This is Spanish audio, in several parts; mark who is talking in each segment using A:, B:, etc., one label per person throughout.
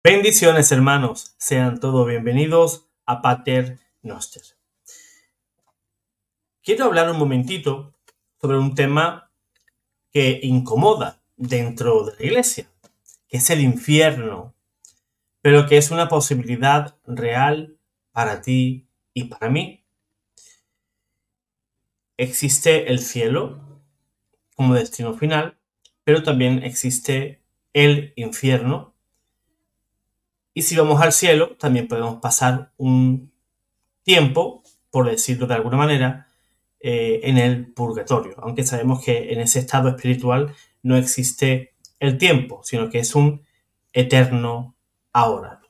A: Bendiciones, hermanos. Sean todos bienvenidos a Pater Noster. Quiero hablar un momentito sobre un tema que incomoda dentro de la iglesia, que es el infierno, pero que es una posibilidad real para ti y para mí. Existe el cielo como destino final, pero también existe el infierno. Y si vamos al cielo, también podemos pasar un tiempo, por decirlo de alguna manera, en el purgatorio, aunque sabemos que en ese estado espiritual no existe el tiempo, sino que es un eterno ahora.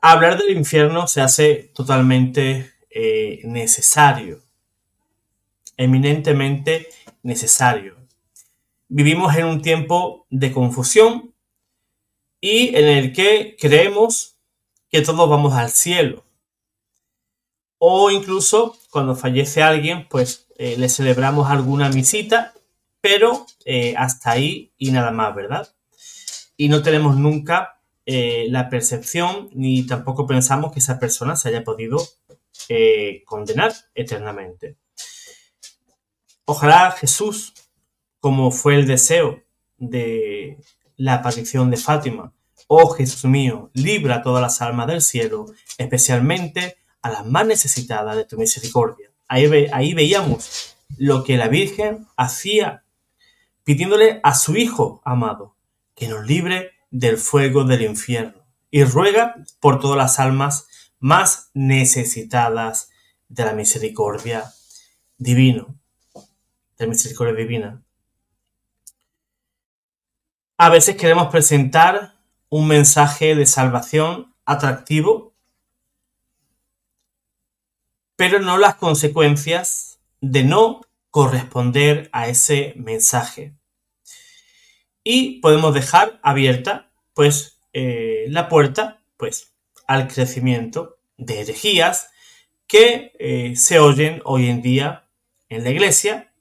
A: Hablar del infierno se hace totalmente necesario, eminentemente necesario. Vivimos en un tiempo de confusión y en el que creemos que todos vamos al cielo. O incluso cuando fallece alguien, pues le celebramos alguna misita, pero hasta ahí y nada más, ¿verdad? Y no tenemos nunca la percepción ni tampoco pensamos que esa persona se haya podido condenar eternamente. Ojalá Jesús, como fue el deseo de la aparición de Fátima, oh Jesús mío, libra a todas las almas del cielo, especialmente a las más necesitadas de tu misericordia. Ahí veíamos lo que la Virgen hacía, pidiéndole a su Hijo amado que nos libre del fuego del infierno y ruega por todas las almas más necesitadas de la misericordia divina. A veces queremos presentar un mensaje de salvación atractivo, pero no las consecuencias de no corresponder a ese mensaje. Y podemos dejar abierta, la puerta, al crecimiento de herejías que se oyen hoy en día en la iglesia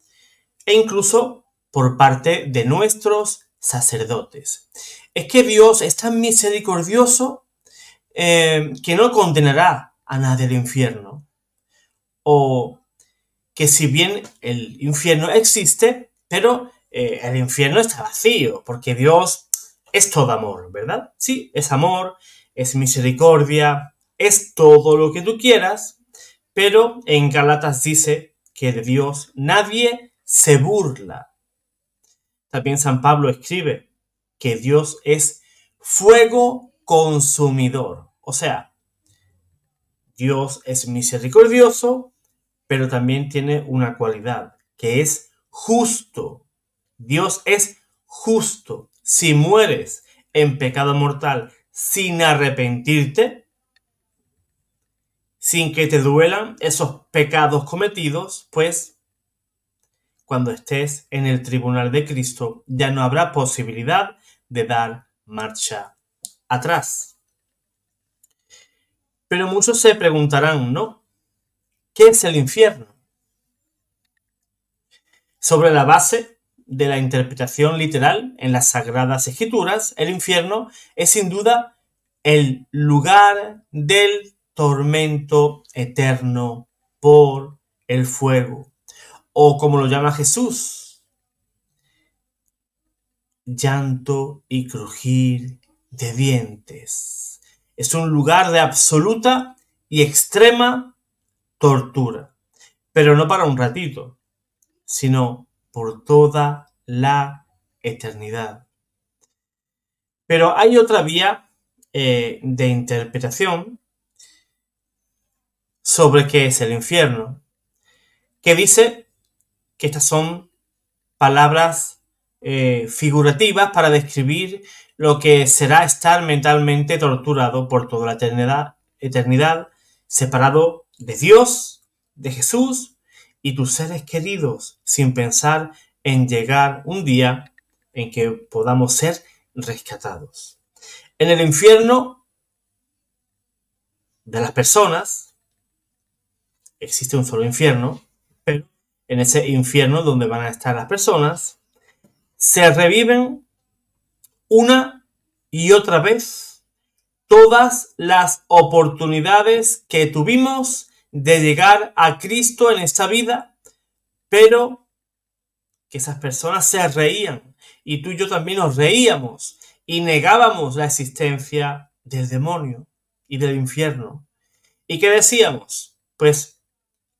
A: e incluso por parte de nuestros sacerdotes. Es que Dios es tan misericordioso que no condenará a nadie al infierno. O que si bien el infierno existe, pero el infierno está vacío, porque Dios es todo amor, ¿verdad? Sí, es amor, es misericordia, es todo lo que tú quieras, pero en Gálatas dice que de Dios nadie se burla. También San Pablo escribe que Dios es fuego consumidor. O sea, Dios es misericordioso, pero también tiene una cualidad, que es justo. Dios es justo. Si mueres en pecado mortal sin arrepentirte, sin que te duelan esos pecados cometidos, pues cuando estés en el tribunal de Cristo ya no habrá posibilidad de dar marcha atrás. Pero muchos se preguntarán, ¿no? ¿Qué es el infierno? Sobre la base de la interpretación literal en las Sagradas Escrituras, el infierno es sin duda el lugar del tormento eterno por el fuego, o como lo llama Jesús, llanto y crujir de dientes. Es un lugar de absoluta y extrema tortura, pero no para un ratito, sino por toda la eternidad. Pero hay otra vía de interpretación sobre qué es el infierno, que dice que estas son palabras figurativas para describir lo que será estar mentalmente torturado por toda la eternidad, separado de Dios, de Jesús y tus seres queridos, sin pensar en llegar un día en que podamos ser rescatados. En el infierno de las personas existe un solo infierno, pero en ese infierno donde van a estar las personas se reviven una y otra vez todas las oportunidades que tuvimos de llegar a Cristo en esta vida, pero que esas personas se reían y tú y yo también nos reíamos y negábamos la existencia del demonio y del infierno. ¿Y qué decíamos? Pues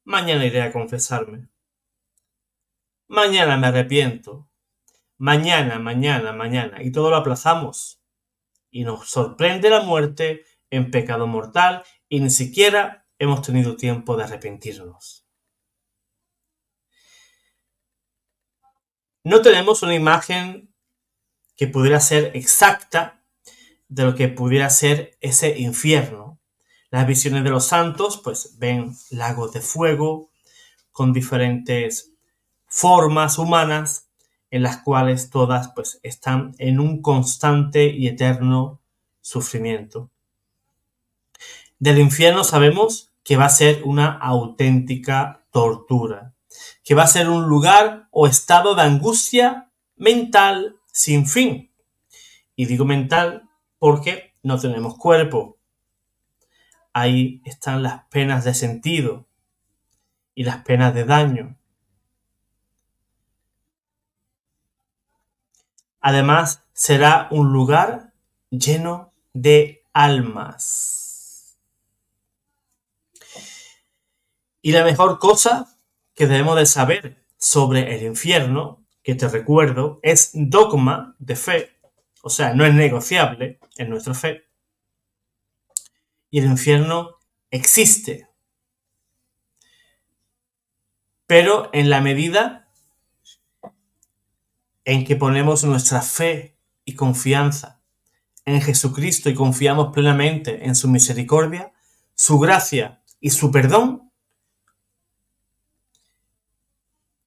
A: mañana iré a confesarme. Mañana me arrepiento. Mañana. Y todo lo aplazamos. Y nos sorprende la muerte en pecado mortal y ni siquiera hemos tenido tiempo de arrepentirnos. No tenemos una imagen que pudiera ser exacta de lo que pudiera ser ese infierno. Las visiones de los santos, pues ven lagos de fuego con diferentes formas humanas en las cuales todas pues están en un constante y eterno sufrimiento. Del infierno sabemos que va a ser una auténtica tortura, que va a ser un lugar o estado de angustia mental sin fin. Y digo mental porque no tenemos cuerpo. Ahí están las penas de sentido y las penas de daño. Además, será un lugar lleno de almas. Y la mejor cosa que debemos de saber sobre el infierno, que te recuerdo, es dogma de fe, o sea, no es negociable en nuestra fe. Y el infierno existe. Pero en la medida en que ponemos nuestra fe y confianza en Jesucristo y confiamos plenamente en su misericordia, su gracia y su perdón,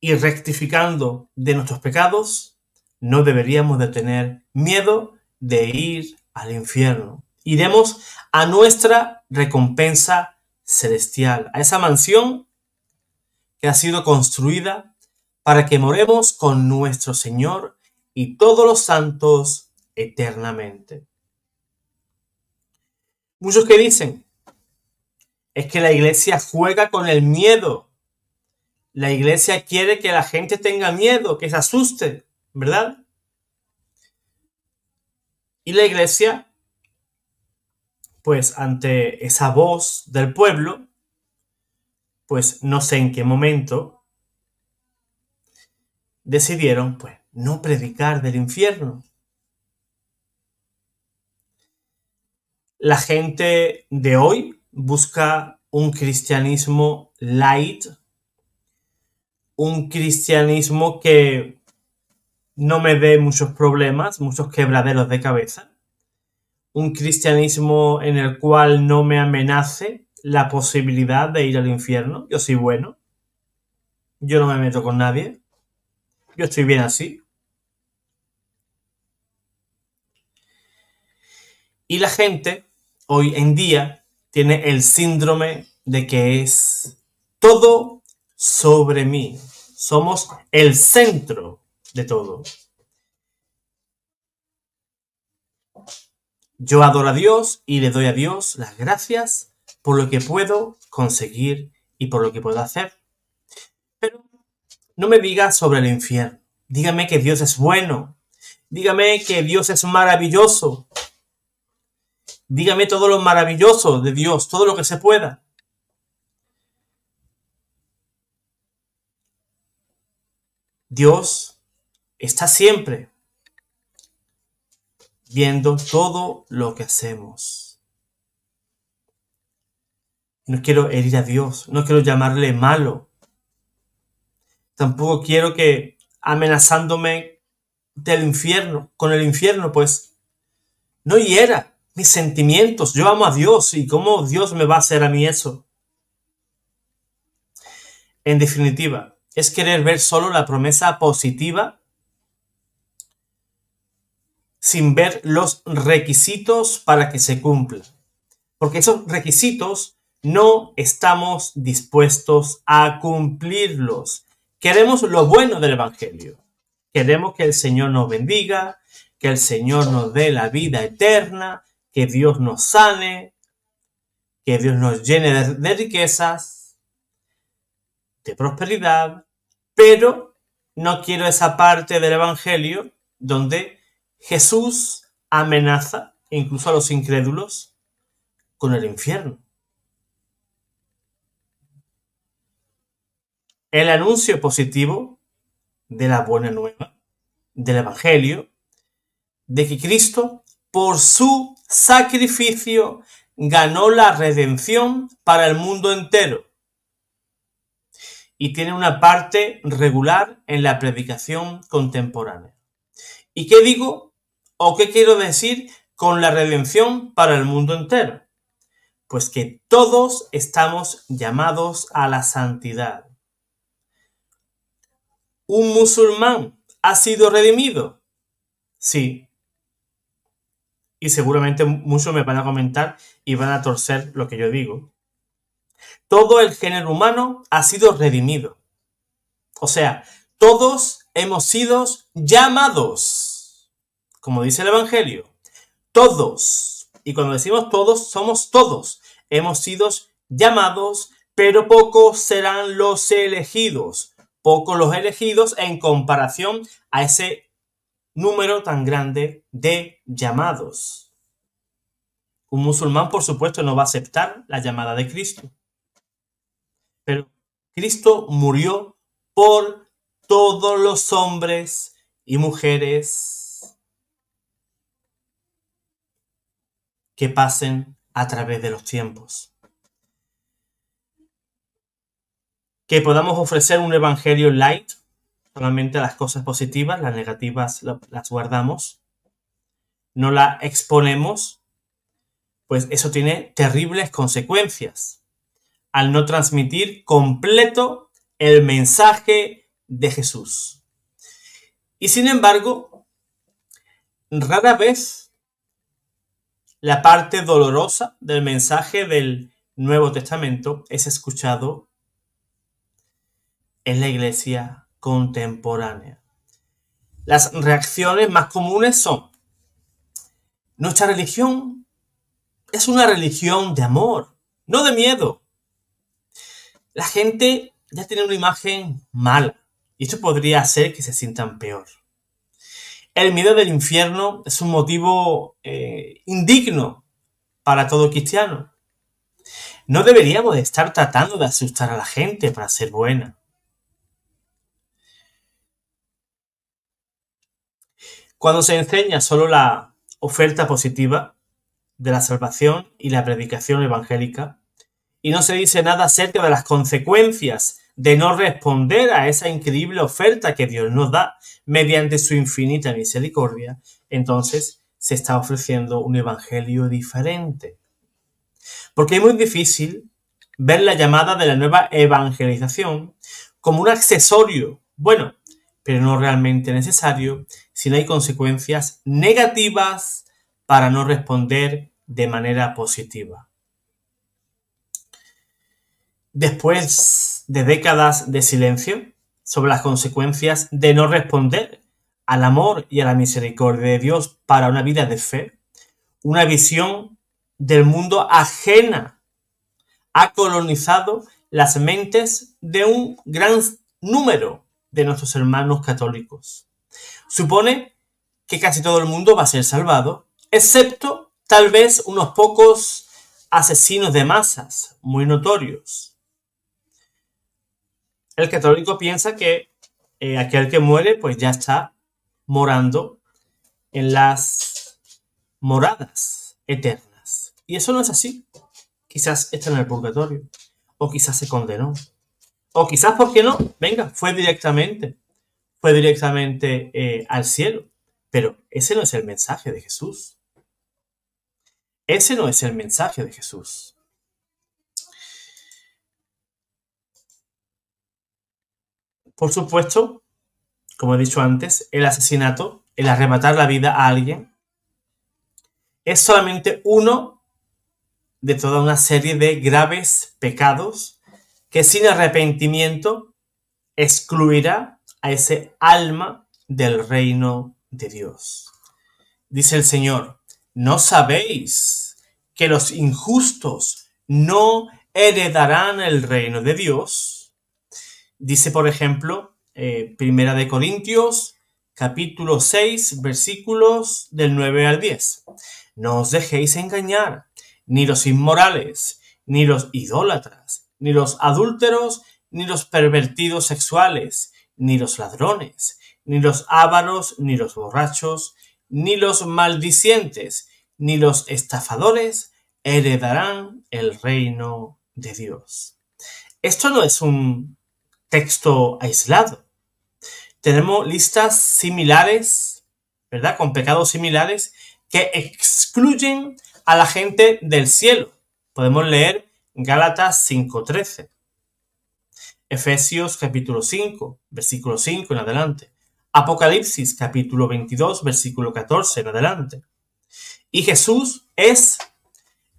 A: y rectificando de nuestros pecados, no deberíamos de tener miedo de ir al infierno. Iremos a nuestra recompensa celestial, a esa mansión que ha sido construida para que moremos con nuestro Señor y todos los santos eternamente. Muchos que dicen, es que la iglesia juega con el miedo. La iglesia quiere que la gente tenga miedo, que se asuste, ¿verdad? Y la iglesia, pues ante esa voz del pueblo, pues no sé en qué momento, decidieron pues no predicar del infierno. La gente de hoy busca un cristianismo light, un cristianismo que no me dé muchos problemas, muchos quebraderos de cabeza, un cristianismo en el cual no me amenace la posibilidad de ir al infierno. Yo soy bueno, yo no me meto con nadie, yo estoy bien así. Y la gente hoy en día tiene el síndrome de que es todo sobre mí. Somos el centro de todo. Yo adoro a Dios y le doy a Dios las gracias por lo que puedo conseguir y por lo que puedo hacer. Pero no me diga sobre el infierno. Dígame que Dios es bueno. Dígame que Dios es maravilloso. Dígame todo lo maravilloso de Dios, todo lo que se pueda. Dios está siempre viendo todo lo que hacemos. No quiero herir a Dios, no quiero llamarle malo. Tampoco quiero que amenazándome del infierno, con el infierno, pues no hiera mis sentimientos. Yo amo a Dios y ¿cómo Dios me va a hacer a mí eso? En definitiva, es querer ver solo la promesa positiva sin ver los requisitos para que se cumplan. Porque esos requisitos no estamos dispuestos a cumplirlos. Queremos lo bueno del Evangelio. Queremos que el Señor nos bendiga, que el Señor nos dé la vida eterna, que Dios nos sane, que Dios nos llene de riquezas, de prosperidad, pero no quiero esa parte del Evangelio donde Jesús amenaza incluso a los incrédulos con el infierno. El anuncio positivo de la buena nueva, del Evangelio, de que Cristo, por su sacrificio, ganó la redención para el mundo entero. Y tiene una parte regular en la predicación contemporánea. ¿Y qué digo o qué quiero decir con la redención para el mundo entero? Pues que todos estamos llamados a la santidad. ¿Un musulmán ha sido redimido? Sí. Y seguramente muchos me van a comentar y van a torcer lo que yo digo. Todo el género humano ha sido redimido. O sea, todos hemos sido llamados. Como dice el Evangelio, todos. Y cuando decimos todos, somos todos. Hemos sido llamados, pero pocos serán los elegidos. Pocos los elegidos en comparación a ese número tan grande de llamados. Un musulmán, por supuesto, no va a aceptar la llamada de Cristo. Pero Cristo murió por todos los hombres y mujeres que pasen a través de los tiempos. Que podamos ofrecer un evangelio light, solamente las cosas positivas, las negativas las guardamos, no las exponemos, pues eso tiene terribles consecuencias al no transmitir completo el mensaje de Jesús. Y sin embargo, rara vez la parte dolorosa del mensaje del Nuevo Testamento es escuchado en la iglesia contemporánea. Las reacciones más comunes son: nuestra religión es una religión de amor, no de miedo. La gente ya tiene una imagen mala y esto podría hacer que se sientan peor. El miedo del infierno es un motivo indigno para todo cristiano. No deberíamos estar tratando de asustar a la gente para ser buena. Cuando se enseña solo la oferta positiva de la salvación y la predicación evangélica, y no se dice nada acerca de las consecuencias de no responder a esa increíble oferta que Dios nos da mediante su infinita misericordia, entonces se está ofreciendo un evangelio diferente. Porque es muy difícil ver la llamada de la nueva evangelización como un accesorio, bueno, pero no realmente necesario, si no hay consecuencias negativas para no responder de manera positiva. Después de décadas de silencio sobre las consecuencias de no responder al amor y a la misericordia de Dios para una vida de fe, una visión del mundo ajena ha colonizado las mentes de un gran número de nuestros hermanos católicos. Supone que casi todo el mundo va a ser salvado, excepto tal vez unos pocos asesinos de masas muy notorios. El católico piensa que aquel que muere pues ya está morando en las moradas eternas. Y eso no es así. Quizás está en el purgatorio. O quizás se condenó. O quizás, ¿por qué no? Venga, fue directamente al cielo. Pero ese no es el mensaje de Jesús. Ese no es el mensaje de Jesús. Por supuesto, como he dicho antes, el asesinato, el arrebatar la vida a alguien, es solamente uno de toda una serie de graves pecados que sin arrepentimiento excluirá a ese alma del reino de Dios. Dice el Señor, ¿no sabéis que los injustos no heredarán el reino de Dios? Dice, por ejemplo, Primera de Corintios, capítulo 6, versículos del 9 al 10. No os dejéis engañar, ni los inmorales, ni los idólatras, ni los adúlteros, ni los pervertidos sexuales, ni los ladrones, ni los ávaros, ni los borrachos, ni los maldicientes, ni los estafadores heredarán el reino de Dios. Esto no es un texto aislado. Tenemos listas similares, ¿verdad? Con pecados similares que excluyen a la gente del cielo. Podemos leer Gálatas 5:13, Efesios capítulo 5, versículo 5 en adelante, Apocalipsis capítulo 22, versículo 14 en adelante. Y Jesús es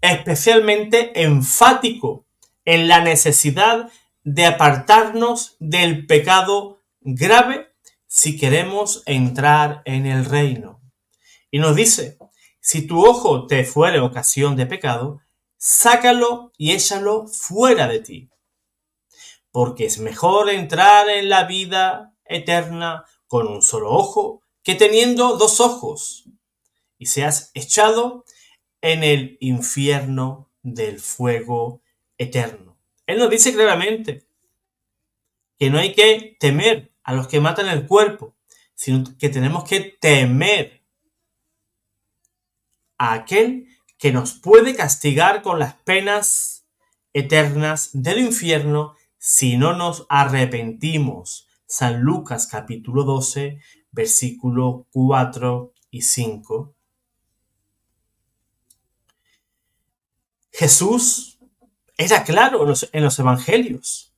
A: especialmente enfático en la necesidad de apartarnos del pecado grave si queremos entrar en el reino. Y nos dice, si tu ojo te fuere ocasión de pecado, sácalo y échalo fuera de ti. Porque es mejor entrar en la vida eterna con un solo ojo que teniendo dos ojos y seas echado en el infierno del fuego eterno. Él nos dice claramente que no hay que temer a los que matan el cuerpo, sino que tenemos que temer a aquel que nos puede castigar con las penas eternas del infierno si no nos arrepentimos. San Lucas capítulo 12, versículo 4 y 5. Jesús era claro en los evangelios.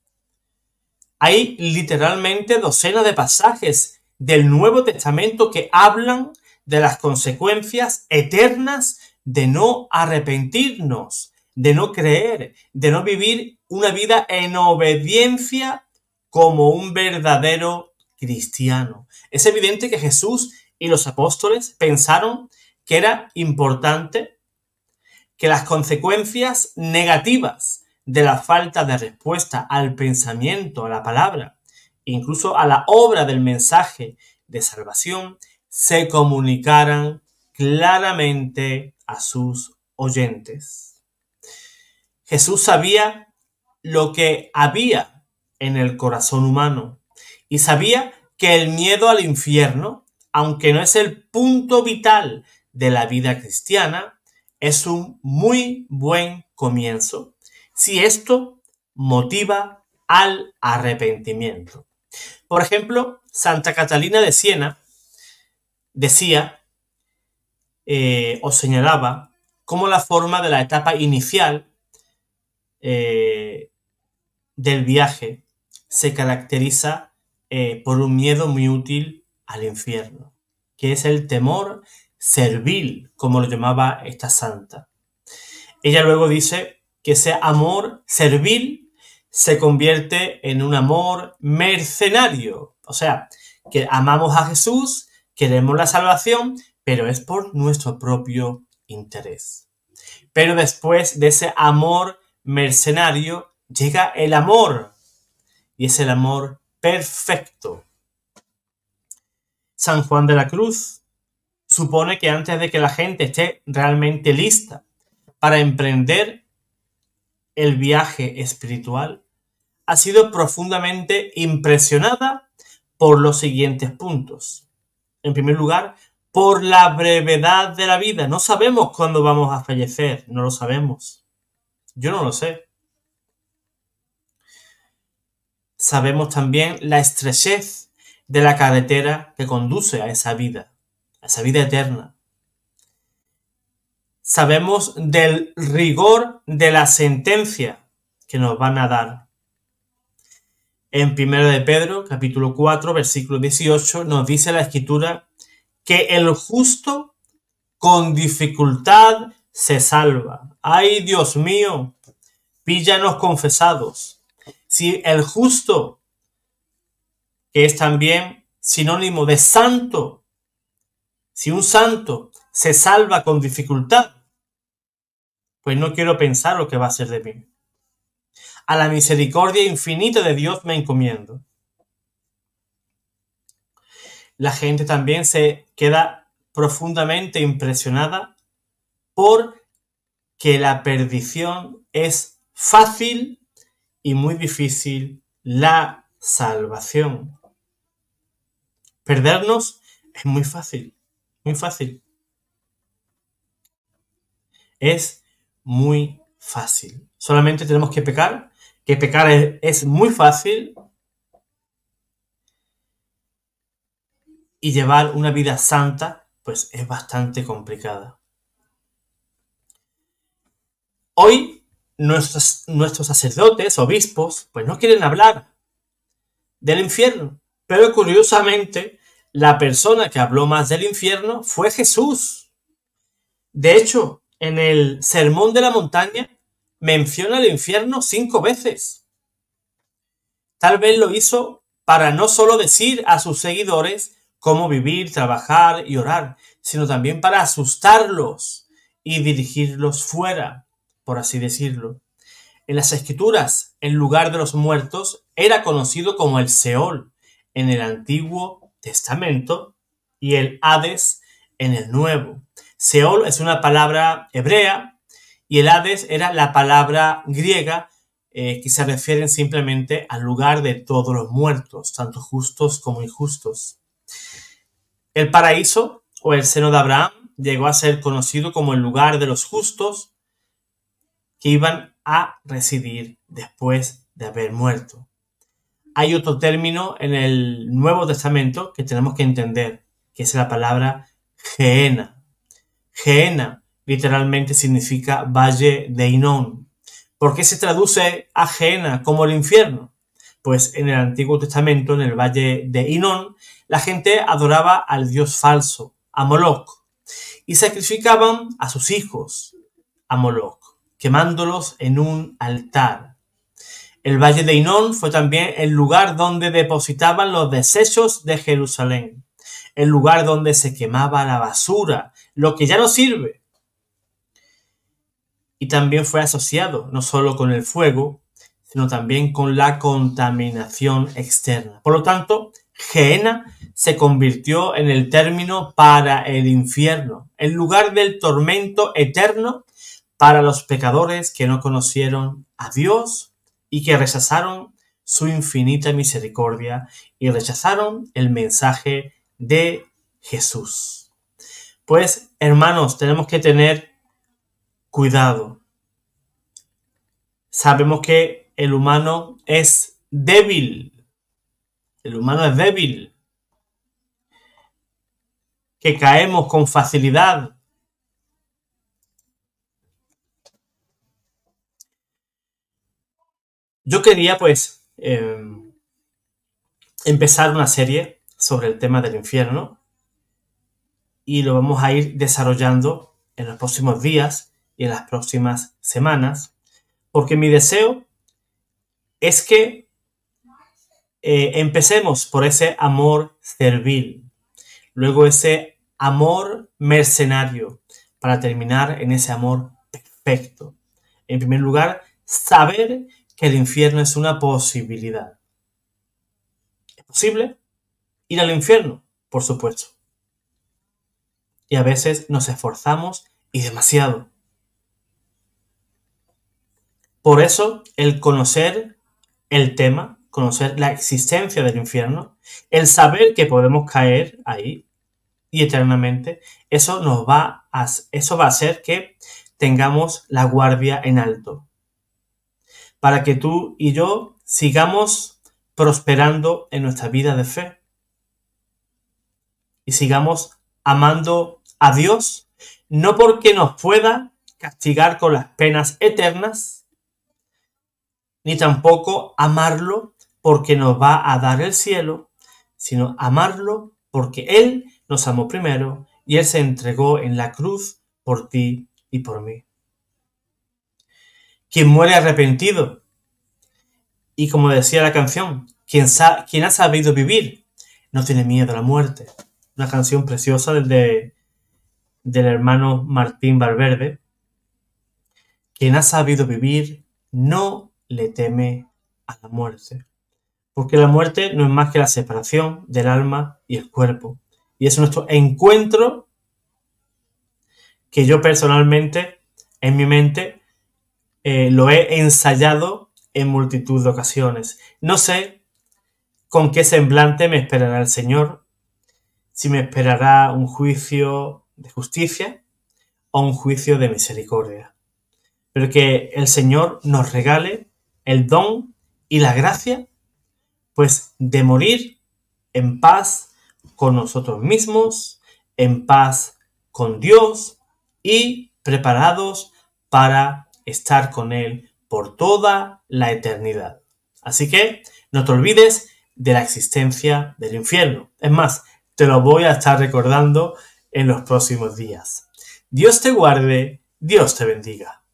A: Hay literalmente docenas de pasajes del Nuevo Testamento que hablan de las consecuencias eternas de no arrepentirnos, de no creer, de no vivir una vida en obediencia como un verdadero cristiano. Es evidente que Jesús y los apóstoles pensaron que era importante que las consecuencias negativas de la falta de respuesta al pensamiento, a la palabra, incluso a la obra del mensaje de salvación, se comunicaran claramente a sus oyentes. Jesús sabía lo que había en el corazón humano y sabía que el miedo al infierno, aunque no es el punto vital de la vida cristiana, es un muy buen comienzo si esto motiva al arrepentimiento. Por ejemplo, Santa Catalina de Siena decía o señalaba cómo la forma de la etapa inicial del viaje se caracteriza por un miedo muy útil al infierno, que es el temor servil, como lo llamaba esta santa. Ella luego dice que ese amor servil se convierte en un amor mercenario, o sea, que amamos a Jesús, queremos la salvación, pero es por nuestro propio interés. Pero después de ese amor mercenario llega el amor, y es el amor perfecto. San Juan de la Cruz supone que antes de que la gente esté realmente lista para emprender el viaje espiritual, ha sido profundamente impresionada por los siguientes puntos. En primer lugar, por la brevedad de la vida. No sabemos cuándo vamos a fallecer, no lo sabemos. Yo no lo sé. Sabemos también la estrechez de la carretera que conduce a esa vida eterna. Sabemos del rigor de la sentencia que nos van a dar. En 1 de Pedro, capítulo 4, versículo 18, nos dice la Escritura que el justo con dificultad se salva. ¡Ay, Dios mío! Píllanos confesados. Si el justo, que es también sinónimo de santo, si un santo se salva con dificultad, pues no quiero pensar lo que va a ser de mí. A la misericordia infinita de Dios me encomiendo. La gente también se queda profundamente impresionada por que la perdición es fácil y muy difícil la salvación. Perdernos es muy fácil, muy fácil. Es muy fácil. Solamente tenemos que pecar es muy fácil, y llevar una vida santa, pues es bastante complicada. Hoy nuestros sacerdotes, obispos, pues no quieren hablar del infierno, pero curiosamente la persona que habló más del infierno fue Jesús. De hecho, en el Sermón de la Montaña menciona el infierno 5 veces. Tal vez lo hizo para no solo decir a sus seguidores cómo vivir, trabajar y orar, sino también para asustarlos y dirigirlos fuera, por así decirlo. En las Escrituras, el lugar de los muertos era conocido como el Seol en el Antiguo Testamento y el Hades en el Nuevo. Seol es una palabra hebrea y el Hades era la palabra griega que se refieren simplemente al lugar de todos los muertos, tanto justos como injustos. El paraíso o el seno de Abraham llegó a ser conocido como el lugar de los justos que iban a residir después de haber muerto. Hay otro término en el Nuevo Testamento que tenemos que entender, que es la palabra Gehenna. Gehenna literalmente significa valle de Hinnom. ¿Por qué se traduce a Gehenna como el infierno? Pues en el Antiguo Testamento, en el valle de Hinnom, la gente adoraba al dios falso, a Moloch, y sacrificaban a sus hijos a Moloch, quemándolos en un altar. El valle de Hinnom fue también el lugar donde depositaban los desechos de Jerusalén, el lugar donde se quemaba la basura, lo que ya no sirve. Y también fue asociado no solo con el fuego, sino también con la contaminación externa. Por lo tanto, Gehenna se convirtió en el término para el infierno, el lugar del tormento eterno para los pecadores que no conocieron a Dios y que rechazaron su infinita misericordia y rechazaron el mensaje de Jesús. Pues, hermanos, tenemos que tener cuidado. Sabemos que el humano es débil. El humano es débil. Que caemos con facilidad. Yo quería, pues, empezar una serie sobre el tema del infierno y lo vamos a ir desarrollando en los próximos días y en las próximas semanas, porque mi deseo es que empecemos por ese amor servil, luego ese amor mercenario, para terminar en ese amor perfecto. En primer lugar, saber que el infierno es una posibilidad. ¿Es posible ir al infierno? Por supuesto. Y a veces nos esforzamos y demasiado. Por eso, el conocer el tema, conocer la existencia del infierno, el saber que podemos caer ahí y eternamente, eso va a hacer que tengamos la guardia en alto. Para que tú y yo sigamos prosperando en nuestra vida de fe y sigamos amando a Dios, no porque nos pueda castigar con las penas eternas, ni tampoco amarlo porque nos va a dar el cielo, sino amarlo porque Él nos amó primero y Él se entregó en la cruz por ti y por mí. Quien muere arrepentido, y como decía la canción, quien ha sabido vivir no tiene miedo a la muerte. Una canción preciosa de del hermano Martín Valverde: quien ha sabido vivir no le teme a la muerte. Porque la muerte no es más que la separación del alma y el cuerpo. Y es nuestro encuentro que yo personalmente, en mi mente, lo he ensayado en multitud de ocasiones. No sé con qué semblante me esperará el Señor, si me esperará un juicio de justicia o un juicio de misericordia. Pero que el Señor nos regale el don y la gracia, pues, de morir en paz con nosotros mismos, en paz con Dios y preparados para estar con Él por toda la eternidad. Así que no te olvides de la existencia del infierno. Es más, te lo voy a estar recordando en los próximos días. Dios te guarde, Dios te bendiga.